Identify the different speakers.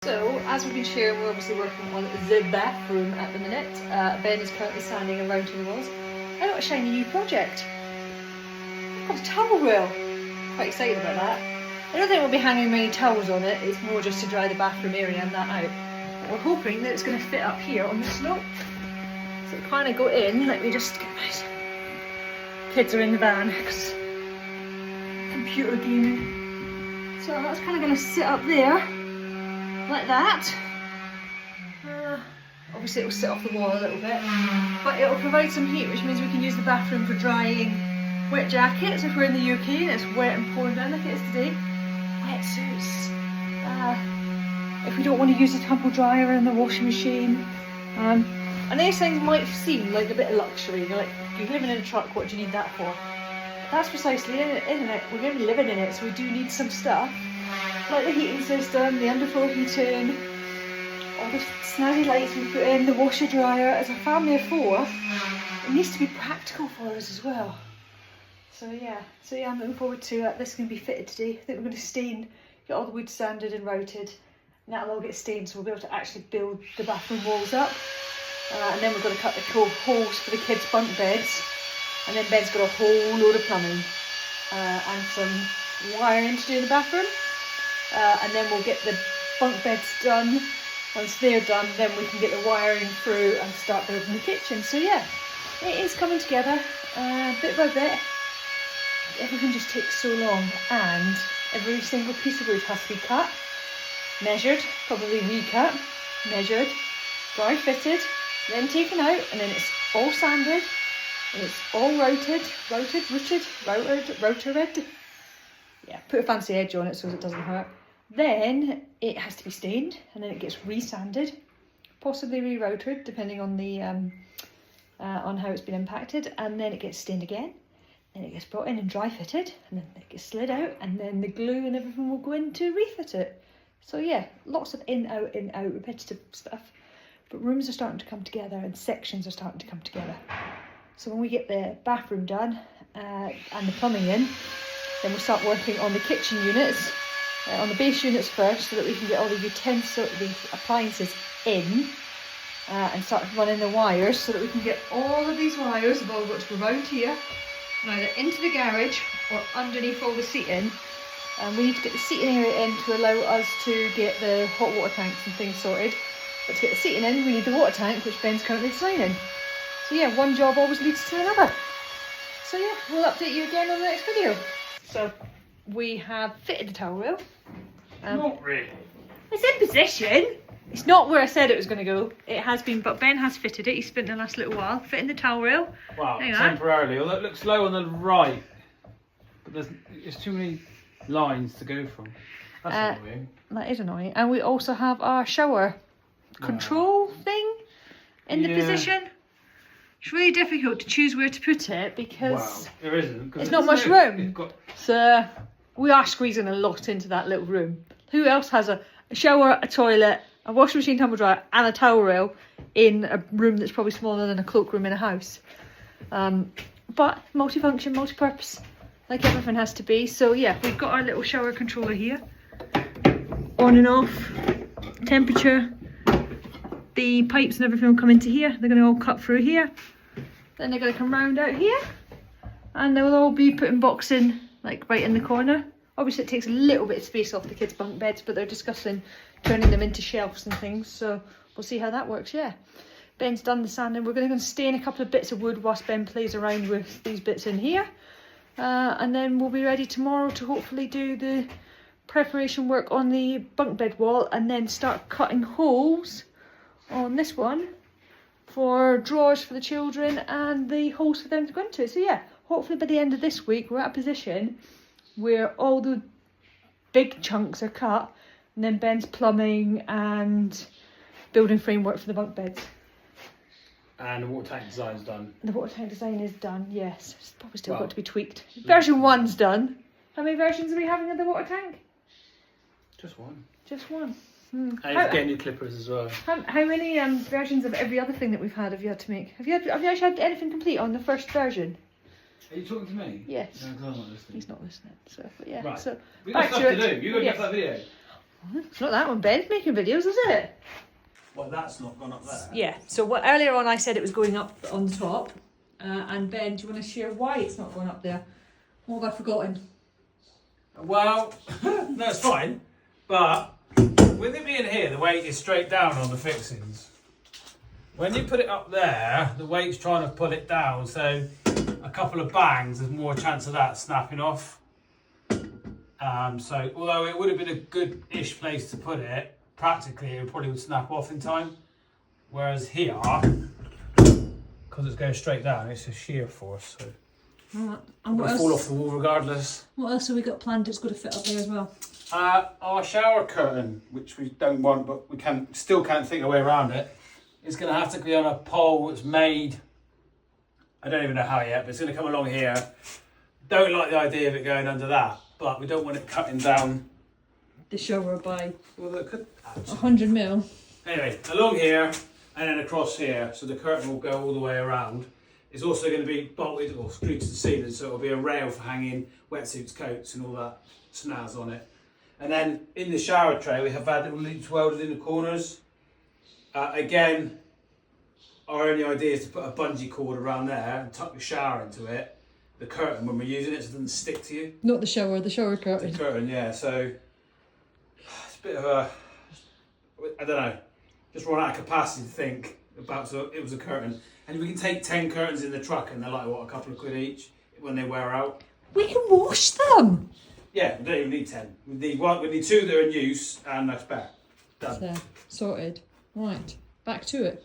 Speaker 1: So, as we've been sharing, we're obviously working on the bathroom at the minute. Ben is currently sanding around to the walls. I got a shiny new project. I've got a towel rail. Quite excited about that. I don't think we'll be hanging many towels on it. It's more just to dry the bathroom area and that out. But we're hoping that it's going to fit up here on the slope. So we kind of go in. Let me just get my kids are in the van because computer gaming. So that's kind of going to sit up there. Like that. Obviously it will sit off the wall a little bit, but it will provide some heat, which means we can use the bathroom for drying wet jackets if we're in the UK and it's wet and pouring down like it is today. Wetsuits. If we don't want to use the tumble dryer and the washing machine. And these things might seem like a bit of luxury. You're like, you're living in a truck, what do you need that for? That's precisely it, isn't it? We're going to be living in it, so we do need some stuff. Like the heating system, the underfloor heating, all the snazzy lights we put in, the washer dryer. As a family of 4, it needs to be practical for us as well. So yeah, I'm looking forward to this. Is going to be fitted today. I think we're going to stain, get all the wood sanded and routed, and that'll all get stained, so we'll be able to actually build the bathroom walls up. And then we're going to cut the holes for the kids' bunk beds, and then Ben's got a whole load of plumbing and some wiring to do in the bathroom. And then we'll get the bunk beds done. Once they're done, then we can get the wiring through and start building the kitchen. So yeah, it is coming together bit by bit. Everything just takes so long, and every single piece of wood has to be cut, measured, probably recut, measured, dry fitted, then taken out, and then it's all sanded, and it's all routed, rotored. Yeah, put a fancy edge on it so it doesn't hurt. Then it has to be stained, and then it gets resanded, possibly rerouted depending on the on how it's been impacted, and then it gets stained again. Then it gets brought in and dry fitted, and then it gets slid out, and then the glue and everything will go in to refit it. So yeah, lots of in out, repetitive stuff. But rooms are starting to come together, and sections are starting to come together. So when we get the bathroom done and the plumbing in, then we'll start working on the kitchen units. On the base units first, so that we can get all the utensils, the appliances in, and start running the wires, so that we can get all of these wires have all got to go round here, and either into the garage or underneath all the seating. And we need to get the seating area in to allow us to get the hot water tanks and things sorted. But to get the seating in, we need the water tank, which Ben's currently designing. So yeah, one job always leads to another. So yeah, we'll update you again on the next video. So we have fitted the towel rail.
Speaker 2: Not really.
Speaker 1: It's in position. It's not where I said it was going to go. It has been, but Ben has fitted it. He's spent the last little while fitting the towel rail.
Speaker 2: Wow, temporarily. Although it looks low on the right, but there's too many lines to go from. That's annoying.
Speaker 1: That is annoying. And we also have our shower control thing in the position. It's really difficult to choose where to put it because
Speaker 2: there isn't.
Speaker 1: There's not much room. So we are squeezing a lot into that little room. Who else has a shower, a toilet, a washing machine, tumble dryer, and a towel rail in a room that's probably smaller than a cloakroom in a house? But multifunction, multi-purpose, like everything has to be. So yeah, we've got our little shower controller here, on and off, temperature. The pipes and everything will come into here. They're going to all cut through here. Then they're going to come round out here, and they will all be put in boxing, like right in the corner. Obviously it takes a little bit of space off the kids' bunk beds, but they're discussing turning them into shelves and things, so we'll see how that works. Yeah, Ben's done the sanding. We're going to stain a couple of bits of wood whilst Ben plays around with these bits in here, and then we'll be ready tomorrow to hopefully do the preparation work on the bunk bed wall, and then start cutting holes on this one for drawers for the children and the holes for them to go into. So yeah, hopefully by the end of this week we're at a position where all the big chunks are cut, and then Ben's plumbing and building framework for the bunk beds.
Speaker 2: And the water tank design's done.
Speaker 1: The water tank design is done, yes. It's probably still got to be tweaked. Version 1's done. How many versions are we having of the water tank?
Speaker 2: Just one.
Speaker 1: Just one.
Speaker 2: And it's getting new clippers as well.
Speaker 1: How many versions of every other thing that we've had have you had to make? Have you actually had anything complete on the first version?
Speaker 2: Are you talking to me?
Speaker 1: Yes.
Speaker 2: No, 'cause I'm not listening.
Speaker 1: He's not listening. So, but yeah.
Speaker 2: Right.
Speaker 1: So
Speaker 2: We've got stuff to do. You got to get that video.
Speaker 1: It's not that one. Ben's making videos, is it?
Speaker 2: Well, that's not gone up there.
Speaker 1: Yeah. So what earlier on I said it was going up on the top, and Ben, do you want to share why it's not going up there? What have I forgotten?
Speaker 2: Well, no, it's fine. But with it being here, the weight is straight down on the fixings. When you put it up there, the weight's trying to pull it down, so a couple of bangs, there's more chance of that snapping off. So, although it would have been a good-ish place to put it, practically it probably would snap off in time. Whereas here, because it's going straight down, it's a shear force, so
Speaker 1: And
Speaker 2: it'll
Speaker 1: what
Speaker 2: fall
Speaker 1: else?
Speaker 2: off the wall regardless.
Speaker 1: What else have we got planned that's going to fit up there as well?
Speaker 2: Our shower curtain, which we don't want, but we still can't think of a way around it, is going to have to be on a pole that's made. I don't even know how yet, but it's going to come along here. Don't like the idea of it going under that, but we don't want it cutting down.
Speaker 1: The shower by
Speaker 2: Well, it could.
Speaker 1: 100 mil.
Speaker 2: Anyway, along here and then across here, so the curtain will go all the way around. It's also going to be bolted or screwed to the ceiling, so it'll be a rail for hanging wetsuits, coats, and all that snazz on it. And then in the shower tray, we have had little loops welded in the corners. Again, our only idea is to put a bungee cord around there and tuck the shower into it. The curtain, when we're using it, so it doesn't stick to you.
Speaker 1: Not the shower
Speaker 2: The
Speaker 1: curtain.
Speaker 2: curtain, yeah. So it's a bit of a, I don't know, just run out of capacity to think about. So it was a curtain, and we can take 10 curtains in the truck, and they're like what, a couple of quid each when they wear out.
Speaker 1: We can wash them.
Speaker 2: Yeah, we don't even need 10. We need one. We need 2 that are in use, and that's better. Done.
Speaker 1: So, sorted. Right, back to it.